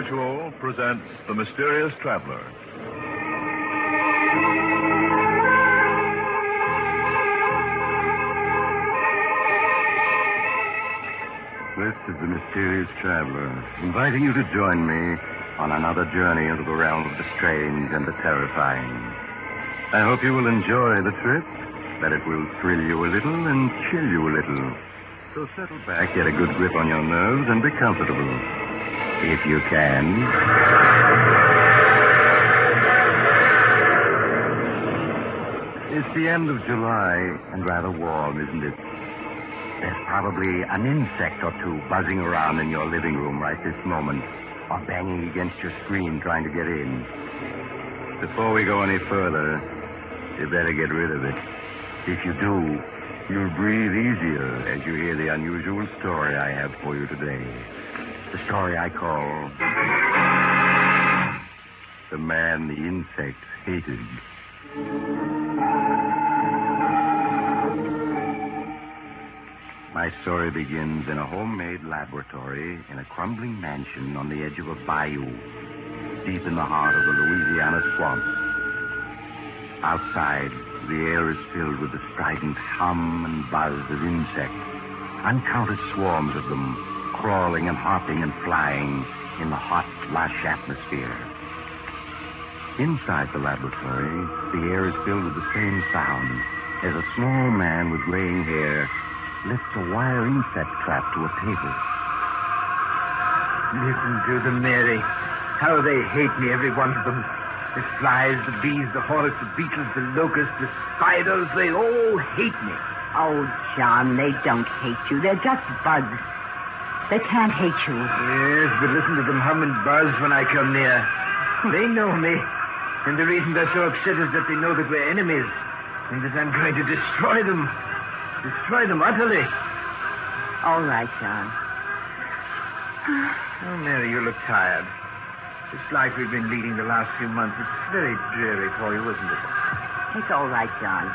Mutual presents The Mysterious Traveler. This is The Mysterious Traveler, inviting you to join me on another journey into the realm of the strange and the terrifying. I hope you will enjoy the trip, that it will thrill you a little and chill you a little. So settle back, get a good grip on your nerves, and be comfortable. If you can. It's the end of July, and rather warm, isn't it? There's probably an insect or two buzzing around in your living room right this moment, or banging against your screen trying to get in. Before we go any further, you better get rid of it. If you do, you'll breathe easier as you hear the unusual story I have for you today. The story I call The Man the Insect Hated. My story begins in a homemade laboratory in a crumbling mansion on the edge of a bayou, deep in the heart of the Louisiana swamps. Outside, the air is filled with the strident hum and buzz of insects, uncounted swarms of them, crawling and hopping and flying in the hot, lush atmosphere. Inside the laboratory, the air is filled with the same sound as a small man with graying hair lifts a wire insect trap to a table. Listen to them, Mary. How they hate me, every one of them. The flies, the bees, the hornets, the beetles, the locusts, the spiders, they all hate me. Oh, John, they don't hate you. They're just bugs. They can't hate you. Yes, but listen to them hum and buzz when I come near. They know me. And the reason they're so upset is that they know that we're enemies. And that I'm going to destroy them. Destroy them utterly. All right, John. Oh, Mary, you look tired. This life we've been leading the last few months, it's very dreary for you, isn't it? It's all right, John.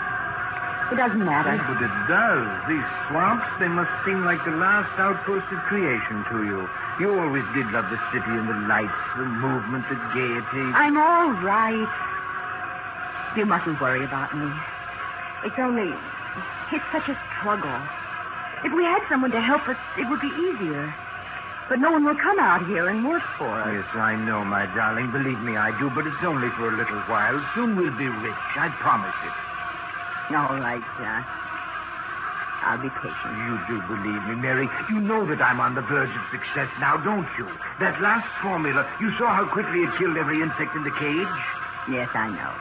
It doesn't matter. Oh, but it does. These swamps, they must seem like the last outpost of creation to you. You always did love the city and the lights, the movement, the gaiety. I'm all right. You mustn't worry about me. It's only... It's such a struggle. If we had someone to help us, it would be easier. But no one will come out here and work for us. Yes, I know, my darling. Believe me, I do. But it's only for a little while. Soon we'll be rich. I promise it. All right, John. I'll be patient. You do believe me, Mary. You know that I'm on the verge of success now, don't you? That last formula, you saw how quickly it killed every insect in the cage? Yes, I know.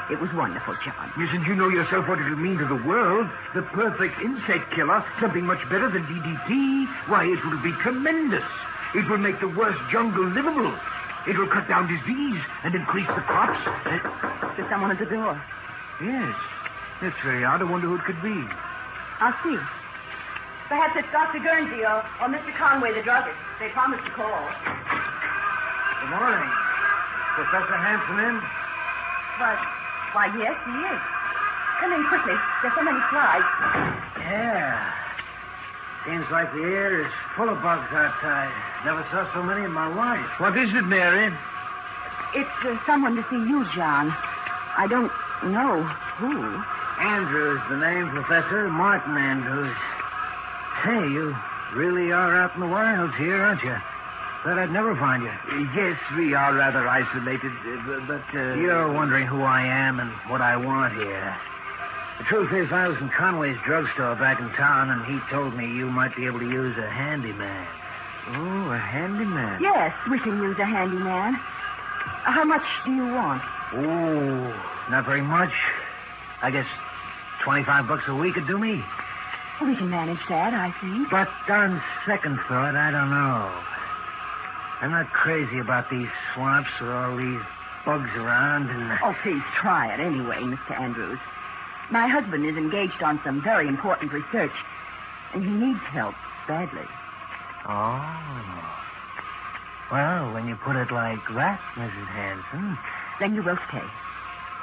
It was wonderful, John. Yes, and you know yourself what it'll mean to the world. The perfect insect killer, something much better than DDT. Why, it will be tremendous. It will make the worst jungle livable. It will cut down disease and increase the crops. There's someone at the door. Yes. That's very odd. I wonder who it could be. I'll see. Perhaps it's Dr. Guernsey or Mr. Conway, the druggist. They promised to call. Good morning. Professor Hanson in? Why, yes, he is. Come in quickly. There's so many flies. Yeah. Seems like the air is full of bugs outside. Never saw so many in my life. What is it, Mary? It's someone to see you, John. I don't know who. Andrews, the name, Professor. Martin Andrews. Hey, you really are out in the wilds here, aren't you? Thought I'd never find you. Yes, we are rather isolated, but... You're wondering who I am and what I want here. The truth is, I was in Conway's drugstore back in town, and he told me you might be able to use a handyman. Oh, a handyman? Yes, we can use a handyman. How much do you want? Oh, not very much. I guess $25 a week would do me. We can manage that, I think. But on second thought, I don't know. I'm not crazy about these swamps with all these bugs around and... Oh, please try it anyway, Mr. Andrews. My husband is engaged on some very important research, and he needs help badly. Oh. Well, when you put it like that, Mrs. Hanson... Then you will stay.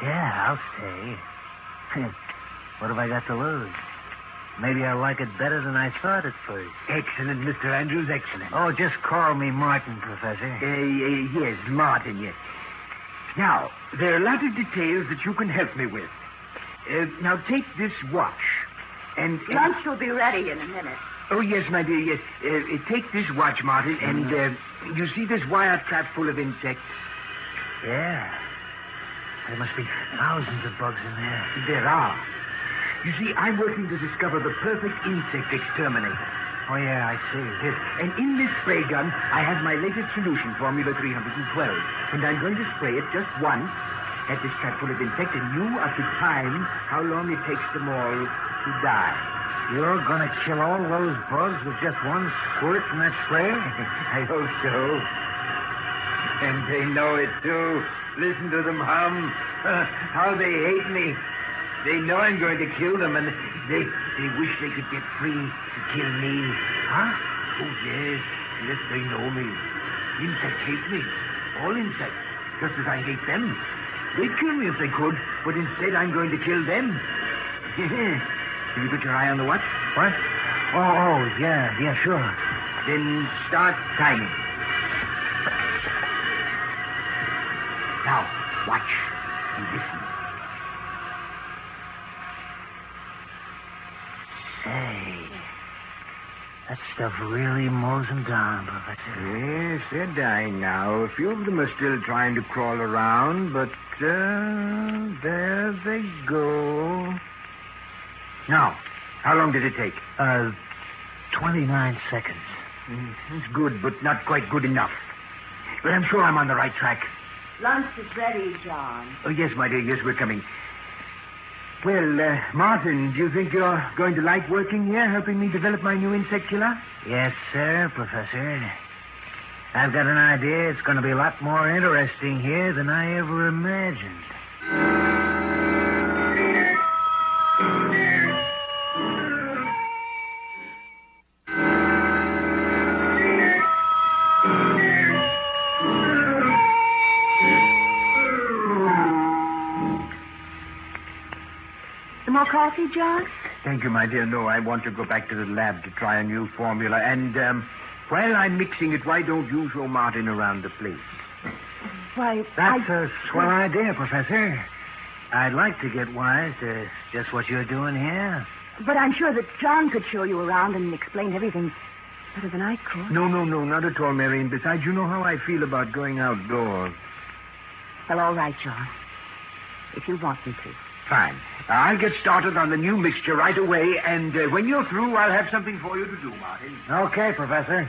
Yeah, I'll stay. What have I got to lose? Maybe I'll like it better than I thought at first. Excellent, Mr. Andrews, excellent. Oh, just call me Martin, Professor. Yes, Martin, yes. Now, there are a lot of details that you can help me with. Now, take this watch. And Lunch will be ready in a minute. Oh, yes, my dear, yes. Take this watch, Martin, and you see this wire trap full of insects? Yeah. There must be thousands of bugs in there. There are. You see, I'm working to discover the perfect insect exterminator. Oh, yeah, I see. Yes, and in this spray gun, I have my latest solution, Formula 312. And I'm going to spray it just once at this trap full of insects, and you are to time how long it takes them all to die. You're going to kill all those bugs with just one squirt from that spray? I hope so. And they know it, too. Listen to them hum. How they hate me. They know I'm going to kill them, and they wish they could get free to kill me. Huh? Oh, yes. Yes, they know me. Insects hate me. All insects. Just as I hate them. They'd kill me if they could, but instead I'm going to kill them. Have you got your eye on the watch? What? Oh, yeah, sure. Then start timing. Now, watch and listen. Say, that stuff really mows them down, Professor. Yes, they're dying now. A few of them are still trying to crawl around, but there they go. Now, how long did it take? 29 seconds. It's good, but not quite good enough. But I'm sure I'm on the right track. Lunch is ready, John. Oh, yes, my dear, yes, we're coming. Well, Martin, do you think you're going to like working here, helping me develop my new insect killer? Yes, sir, Professor. I've got an idea it's going to be a lot more interesting here than I ever imagined. More coffee, John? Thank you, my dear. No, I want to go back to the lab to try a new formula. And while I'm mixing it, why don't you show Martin around the place? Why, That's a swell idea, Professor. I'd like to get wise to just what you're doing here. But I'm sure that John could show you around and explain everything better than I could. No, not at all, Mary. And besides, you know how I feel about going outdoors. Well, all right, John. If you want me to. Fine. I'll get started on the new mixture right away, and when you're through, I'll have something for you to do, Martin. Okay, Professor.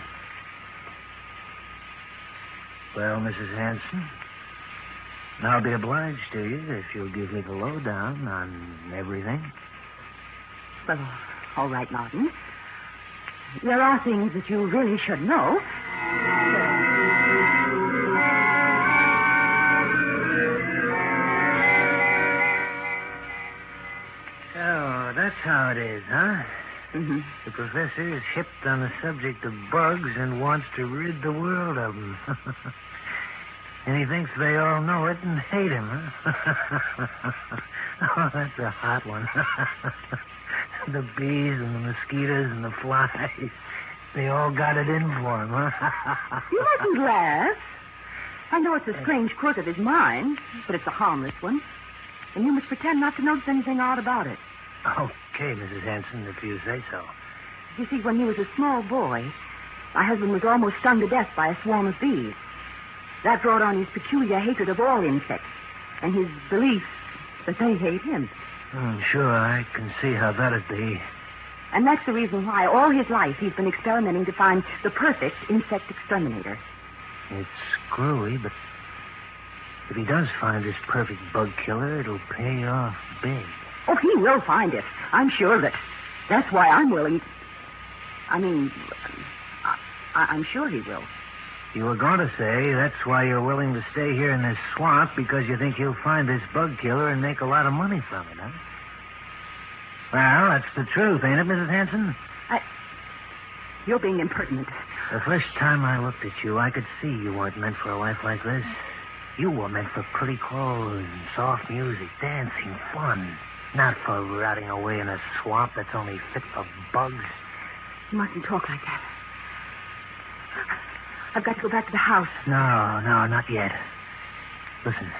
Well, Mrs. Hanson, I'll be obliged to you if you'll give me the lowdown on everything. Well, all right, Martin. There are things that you really should know. Oh, that's how it is, huh? Mm-hmm. The professor is hipped on the subject of bugs and wants to rid the world of them. And he thinks they all know it and hate him, huh? Oh, that's a hot one. The bees and the mosquitoes and the flies, they all got it in for him, huh? You mustn't laugh. I know it's a strange quirk of his mind, but it's a harmless one. And you must pretend not to notice anything odd about it. Okay, Mrs. Hanson, if you say so. You see, when he was a small boy, my husband was almost stung to death by a swarm of bees. That brought on his peculiar hatred of all insects and his belief that they hate him. Sure, I can see how that'd be. And that's the reason why all his life he's been experimenting to find the perfect insect exterminator. It's screwy, but if he does find this perfect bug killer, it'll pay off big. Oh, he will find it. I'm sure of it. That's why I'm willing. I'm sure he will. You were going to say that's why you're willing to stay here in this swamp, because you think he'll find this bug killer and make a lot of money from it, huh? Well, that's the truth, ain't it, Mrs. Hanson? You're being impertinent. The first time I looked at you, I could see you weren't meant for a life like this. You were meant for pretty clothes and soft music, dancing, fun. Not for rotting away in a swamp that's only fit for bugs. You mustn't talk like that. I've got to go back to the house. No, not yet. Listen,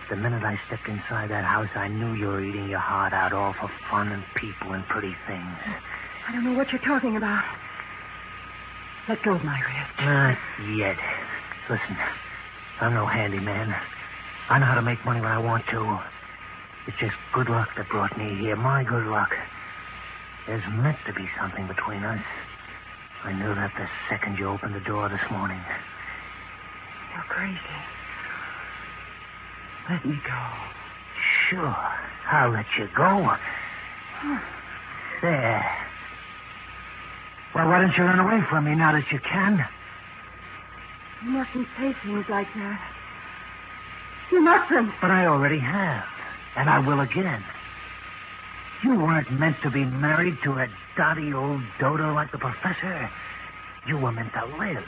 the minute I stepped inside that house, I knew you were eating your heart out all for fun and people and pretty things. I don't know what you're talking about. Let go of my wrist. Not yet. Listen, I'm no handyman. I know how to make money when I want to. It's just good luck that brought me here. My good luck. There's meant to be something between us. I knew that the second you opened the door this morning. You're crazy. Let me go. Sure. I'll let you go. There. Well, why don't you run away from me now that you can? You mustn't say things like that. You mustn't. But I already have. And I will again. You weren't meant to be married to a dotty old dodo like the professor. You were meant to live.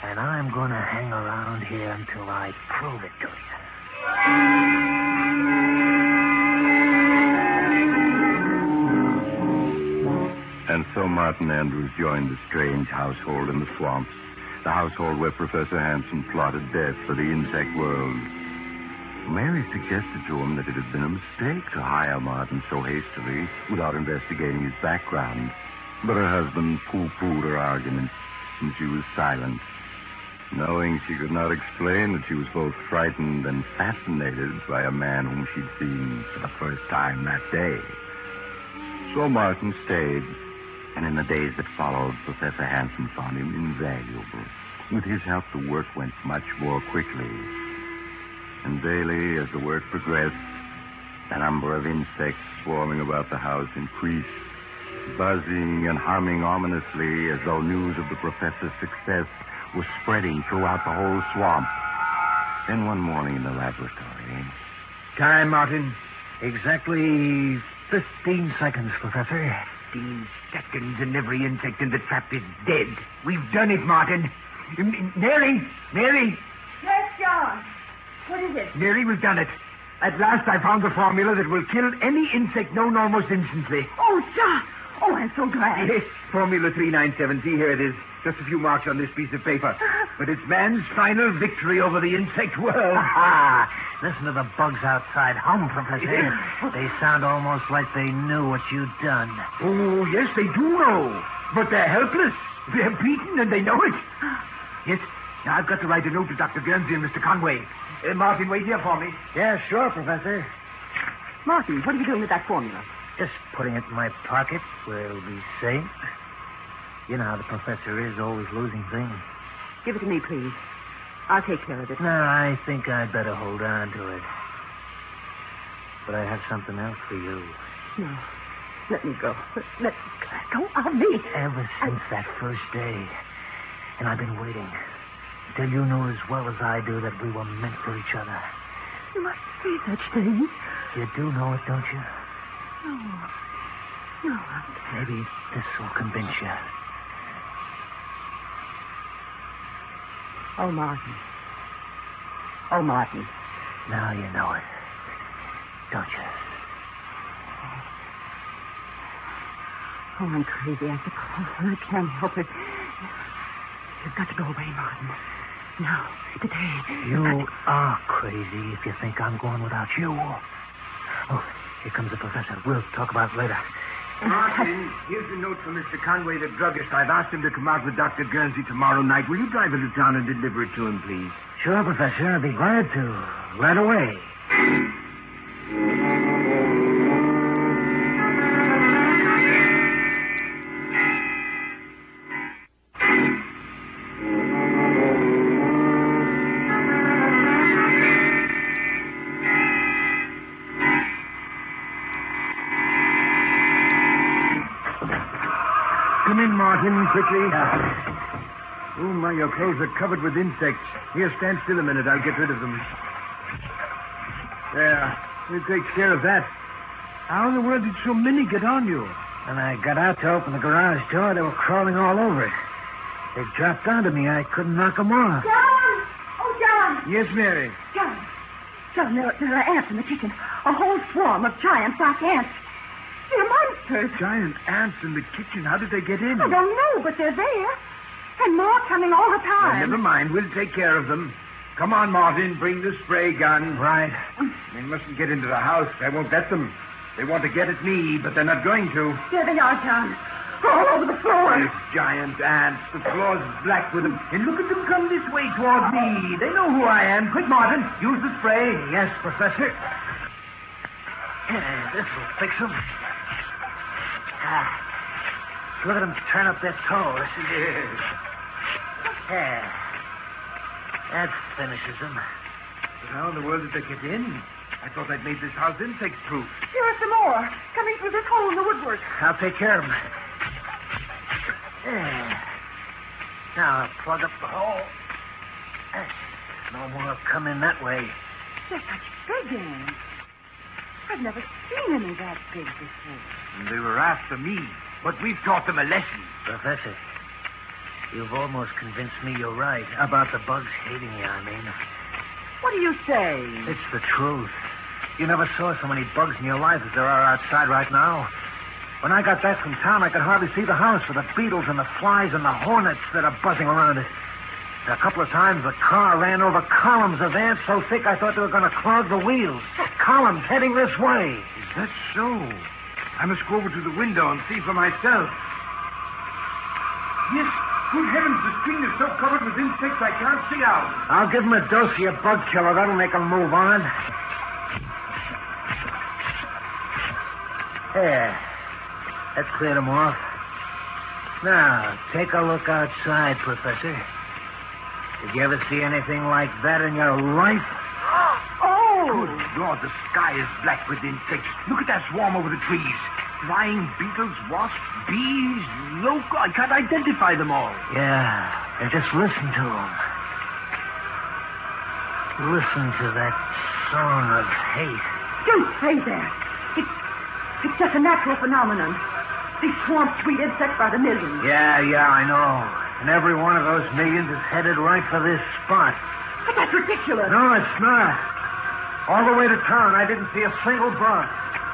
And I'm going to hang around here until I prove it to you. And so Martin Andrews joined the strange household in the swamps, the household where Professor Hansen plotted death for the insect world. Mary suggested to him that it had been a mistake to hire Martin so hastily without investigating his background. But her husband pooh-poohed her argument, and she was silent, knowing she could not explain that she was both frightened and fascinated by a man whom she'd seen for the first time that day. So Martin stayed, and in the days that followed, Professor Hansen found him invaluable. With his help, the work went much more quickly. And daily, as the work progressed, the number of insects swarming about the house increased, buzzing and humming ominously as though news of the professor's success was spreading throughout the whole swamp. Then one morning in the laboratory... Time, Martin. Exactly 15 seconds, Professor. 15 seconds and every insect in the trap is dead. We've done it, Martin. Mary! Yes, John. What is it? Mary, we've done it. At last I found the formula that will kill any insect known almost instantly. Oh, John. Oh, I'm so glad. Yes, Formula 397. See, here it is. Just a few marks on this piece of paper. But it's man's final victory over the insect world. Ha! Listen to the bugs outside hum, Professor. They sound almost like they knew what you'd done. Oh, yes, they do know. But they're helpless. They're beaten and they know it. Yes, now I've got to write a note to Dr. Guernsey and Mr. Conway. Martin, wait here for me. Yeah, sure, Professor. Martin, what are you doing with that formula? Just putting it in my pocket where it'll be safe. You know how the professor is, always losing things. Give it to me, please. I'll take care of it. No, I think I'd better hold on to it. But I have something else for you. No. Let me go. Let go of me. Ever since that first day. And I've been waiting. Till you knew as well as I do that we were meant for each other. You mustn't say such things. You do know it, don't you? No. Maybe this will convince you. Oh, Martin. Now you know it. Don't you? Oh, I'm crazy, I suppose. I can't help it. You've got to go away, Martin. Now, today. You are crazy if you think I'm going without you. Oh, here comes the professor. We'll talk about it later. Martin, here's a note from Mr. Conway, the druggist. I've asked him to come out with Dr. Guernsey tomorrow night. Will you drive into town and deliver it to him, please? Sure, Professor. I'll be glad to. Right away. Come in, Martin, quickly. Oh, my, your clothes are covered with insects. Here, stand still a minute. I'll get rid of them. There. It takes care of that. How in the world did so many get on you? When I got out to open the garage door, they were crawling all over it. They dropped onto me. I couldn't knock them off. John! Oh, John! Yes, Mary. John, there are ants in the kitchen. A whole swarm of giant black ants. They're monsters. Giant ants in the kitchen. How did they get in? I don't know, but they're there. And more coming all the Well, time. never mind. We'll take care of them. Come on, Martin. Bring the spray gun. Right. They mustn't get into the house. I won't let them. They want to get at me, but they're not going to. There they are, John. All over the floor. These giant ants. The floor's black with them. And look at them come this way toward me. They know who I am. Quick, Martin. Use the spray. Yes, Professor. This will fix them. Look at them turn up their toes. Yeah. That finishes them. But how in the world did they get in? I thought I'd made this house insect-proof. Here are some more. Coming through this hole in the woodwork. I'll take care of them. Yeah. Now I'll plug up the hole. No more come in that way. They're such big ants. I've never seen any that big before. And they were after me. But we've taught them a lesson. Professor, you've almost convinced me you're right about the bugs hating you, I mean. What do you say? It's the truth. You never saw so many bugs in your life as there are outside right now. When I got back from town, I could hardly see the house for the beetles and the flies and the hornets that are buzzing around it. A couple of times the car ran over columns of ants so thick I thought they were going to clog the wheels. Columns heading this way. Is that so? I must go over to the window and see for myself. Yes. Good heavens, the screen is so covered with insects I can't see out. I'll give them a dose of your bug killer. That'll make them move on. There. That cleared them off. Now, take a look outside, Professor. Did you ever see anything like that in your life? Oh! Good Lord, the sky is black with insects. Look at that swarm over the trees. Flying beetles, wasps, bees, loco. I can't identify them all. Yeah, and just listen to them. Listen to that song of hate. Don't say that. It's just a natural phenomenon. These swarms treat insects by the millions. Yeah, I know. And every one of those millions is headed right for this spot. But that's ridiculous. No, it's not. All the way to town, I didn't see a single bug.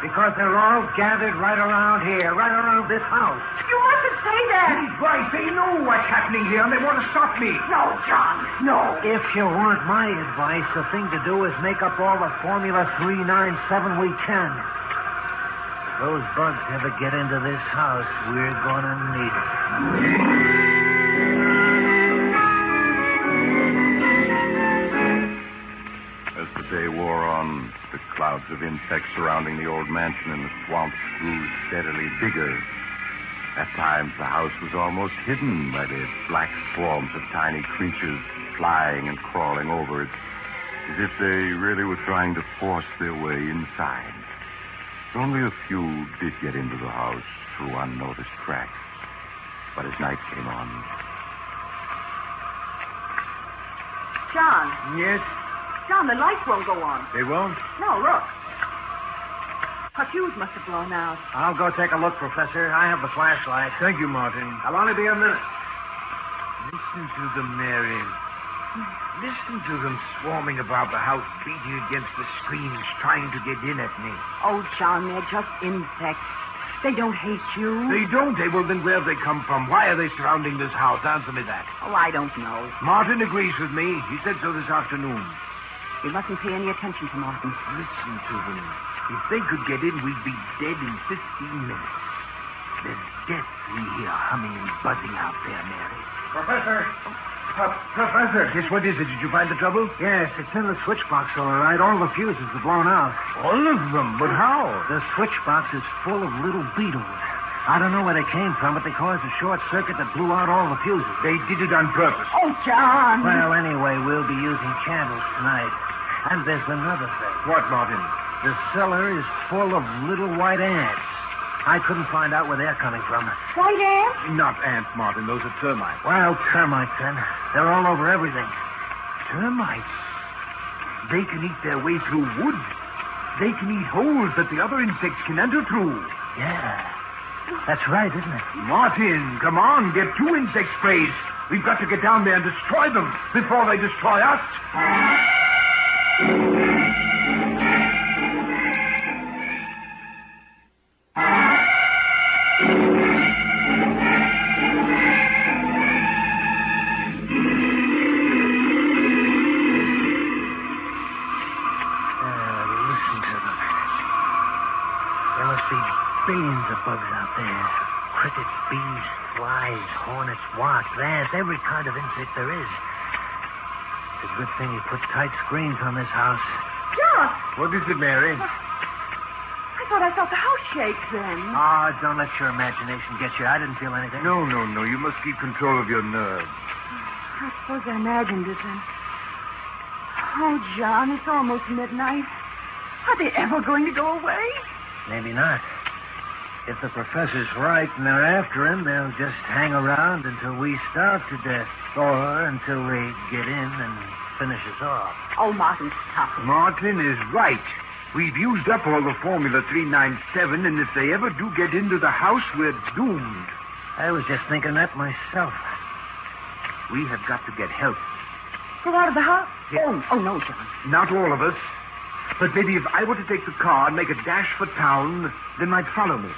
Because they're all gathered right around here, right around this house. You mustn't say that. He's right. They know what's happening here, and they want to stop me. No, John, no. If you want my advice, the thing to do is make up all the Formula 397 we can. If those bugs ever get into this house, we're going to need it. As the day wore on, the clouds of insects surrounding the old mansion in the swamps grew steadily bigger. At times, the house was almost hidden by the black swarms of tiny creatures flying and crawling over it, as if they really were trying to force their way inside. Only a few did get into the house through unnoticed cracks. But as night came on... John. Yes? John, the lights won't go on. They won't? No, look. Her fuse must have blown out. I'll go take a look, Professor. I have the flashlight. Thank you, Martin. I'll only be a minute. Listen to them, Mary. Listen to them swarming about the house, beating against the screens, trying to get in at me. Oh, John, they're just insects. They don't hate you. They don't, eh? Well, then where have they come from? Why are they surrounding this house? Answer me that. Oh, I don't know. Martin agrees with me. He said so this afternoon. You mustn't pay any attention to Martin. Listen to them. If they could get in, we'd be dead in 15 minutes. There's death we hear humming and buzzing out there, Mary. Professor! Professor! Yes, what is it? Did you find the trouble? Yes, it's in the switch box, all right. All the fuses are blown out. All of them? But how? The switch box is full of little beetles. I don't know where they came from, but they caused a short circuit that blew out all the fuses. They did it on purpose. Oh, John! Well, anyway, we'll be using candles tonight. And there's another thing. What, Martin? The cellar is full of little white ants. I couldn't find out where they're coming from. White ants? Not ants, Martin. Those are termites. Well, termites, then. They're all over everything. Termites? They can eat their way through wood. They can eat holes that the other insects can enter through. Yeah. That's right, isn't it? Martin, come on. Get 2 insect sprays. We've got to get down there and destroy them before they destroy us. just every kind of insect there is. It's a good thing he put tight screens on this house. John! What is it, Mary? I thought I felt the house shake then. Oh, don't let your imagination get you. I didn't feel anything. No. You must keep control of your nerves. I suppose I imagined it then. Oh, John, it's almost midnight. Are they ever going to go away? Maybe not. If the professor's right and they're after him, they'll just hang around until we starve to death. Or until they get in and finish us off. Oh, Martin, stop it. Martin is right. We've used up all the Formula 397, and if they ever do get into the house, we're doomed. I was just thinking that myself. We have got to get help. Go out of the house? Yeah. Oh, no, John. Not all of us. But maybe if I were to take the car and make a dash for town, they might follow me.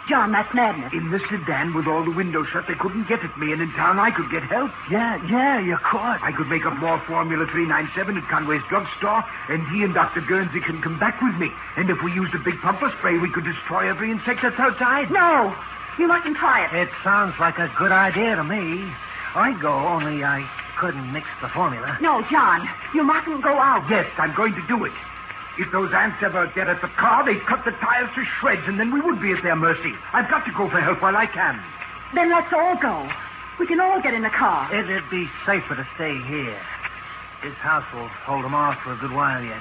John, that's madness. In the sedan with all the windows shut, they couldn't get at me, and in town I could get help. Yeah, you could. I could make up more Formula 397 at Conway's drugstore, and he and Dr. Guernsey can come back with me. And if we used a big pumper spray, we could destroy every insect that's outside. No, you mustn't try it. It sounds like a good idea to me. I'd go, only I couldn't mix the formula. No, John, you mustn't go out. Yes, I'm going to do it. If those ants ever get at the car, they'd cut the tires to shreds, and then we would be at their mercy. I've got to go for help while I can. Then let's all go. We can all get in the car. It'd be safer to stay here. This house will hold them off for a good while yet.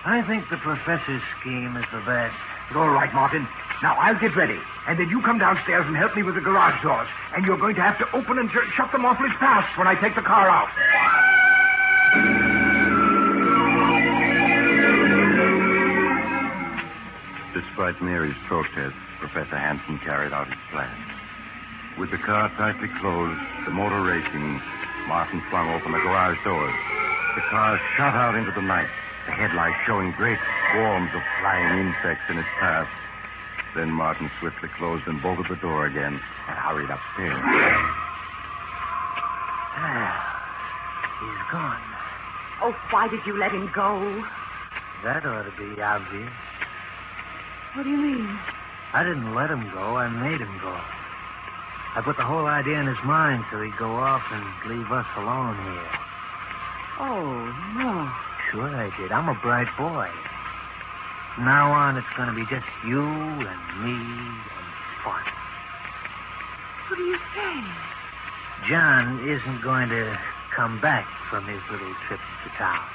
I think the professor's scheme is the best. All right, Martin. Now, I'll get ready. And then you come downstairs and help me with the garage doors. And you're going to have to open and shut them awfully fast when I take the car out. Despite Mary's protest, Professor Hanson carried out his plan. With the car tightly closed, the motor racing, Martin flung open the garage doors. The car shot out into the night, the headlights showing great swarms of flying insects in its path. Then Martin swiftly closed and bolted the door again and hurried upstairs. He's gone. Oh, why did you let him go? That ought to be obvious. What do you mean? I didn't let him go. I made him go. I put the whole idea in his mind so he'd go off and leave us alone here. Oh, no. Sure I did. I'm a bright boy. From now on, it's going to be just you and me and fun. What do you say? John isn't going to come back from his little trip to town.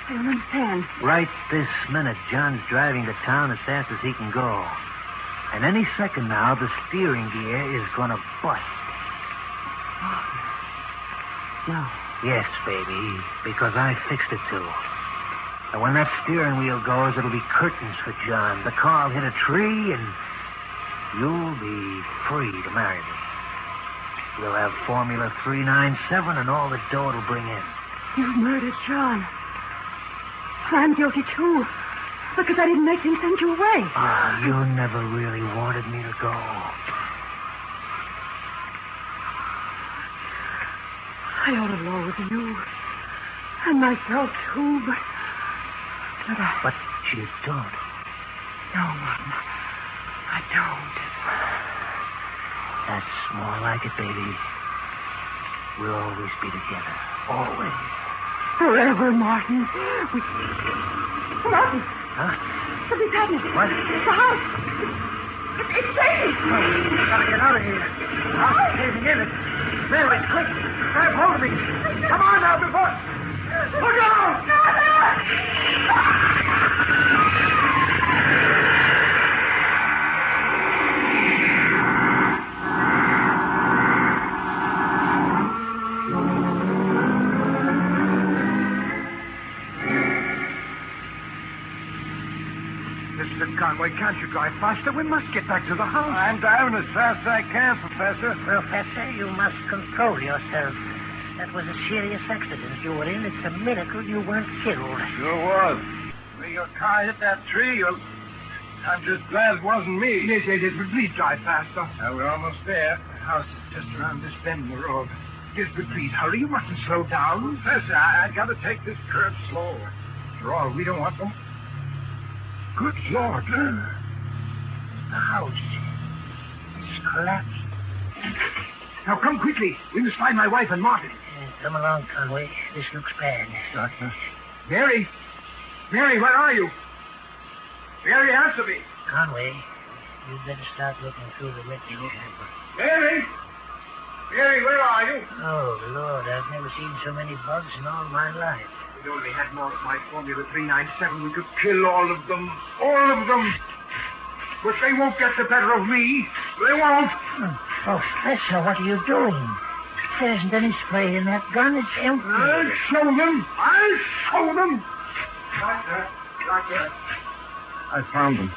I don't understand. Right this minute, John's driving to town as fast as he can go. And any second now, the steering gear is going to bust. No. Yes, baby, because I fixed it to. And when that steering wheel goes, it'll be curtains for John. The car will hit a tree, and you'll be free to marry me. We'll have Formula 397 and all the dough it'll bring in. You murdered John. I'm guilty, too. Because I didn't make him send you away. Ah, you never really wanted me to go. I ought to loathe you. And myself, too, but I... But you don't. No, Martin. I don't. That's more like it, baby. We'll always be together. Always. Forever, Martin. Martin! Huh? Something's happening. What? The house. It's shaking. We gotta get out of here. The house is caving in. Mary, quick. Grab hold of me. Come on now, before... Look out! Mr. Conway, can't you drive faster? We must get back to the house. I'm driving as fast as I can, Professor. Professor, you must control yourself. That was a serious accident you were in. It's a miracle you weren't killed. Sure was. When your car hit that tree, I'm just glad it wasn't me. Yes, but please drive faster. We're almost there. The house is just around this bend in the road. Yes, but please hurry. You mustn't slow down. Professor, I got to take this curve slow. After all, we don't want them. Good Lord. The house is collapsed. Now come quickly. We must find my wife and Martin. Come along, Conway. This looks bad. Doctor. Mary! Mary, where are you? Mary, answer me. Conway, you'd better start looking through the wreckage. Mary! Mary, where are you? Oh, Lord, I've never seen so many bugs in all my life. If we only had more of my Formula 397, we could kill all of them. All of them. But they won't get the better of me. They won't. Oh, Professor, what are you doing? There isn't any spray in that gun. It's empty. I'll show them. I'll show them. Doctor. I found them.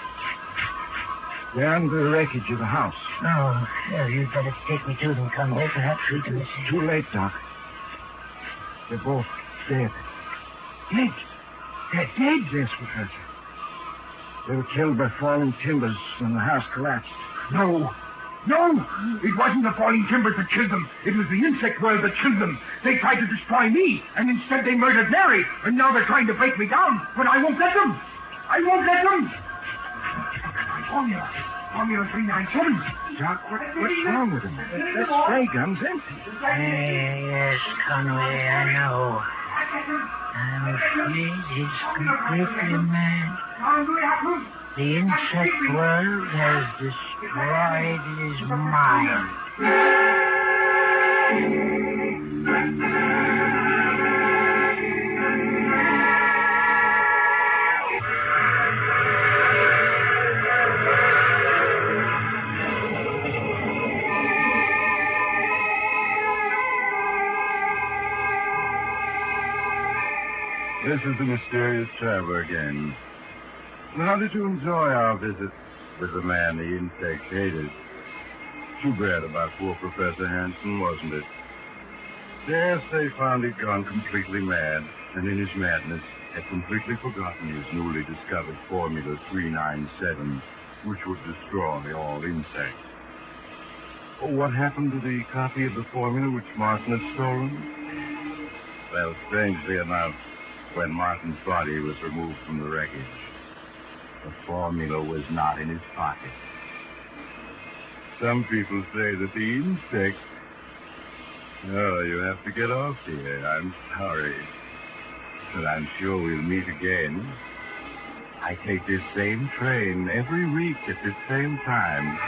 They're under the wreckage of the house. Oh, well, you'd better take me to them, Conway. Perhaps we can assist. Too late, Doc. They're both dead. Dead? They're dead? Yes, Professor. They were killed by falling timbers when the house collapsed. No! It wasn't the falling timbers that killed them. It was the insect world that killed them. They tried to destroy me, and instead they murdered Mary. And now they're trying to break me down, but I won't let them. I won't let them. Formula 397. Doc, what's wrong with him? That spray gun's empty. Yes, Conway, I know. I'm afraid he's completely mad. The insect world has destroyed his mind. This is the mysterious traveler again. How did you enjoy our visit with the man the insect hated? Too bad about poor Professor Hanson, wasn't it? Yes, they found he'd gone completely mad, and in his madness had completely forgotten his newly discovered Formula 397, which would destroy all insects. Oh, what happened to the copy of the formula which Martin had stolen? Well, strangely enough, when Martin's body was removed from the wreckage, the formula was not in his pocket. Some people say that the insect... Oh, you have to get off here. I'm sorry. But I'm sure we'll meet again. I take this same train every week at this same time.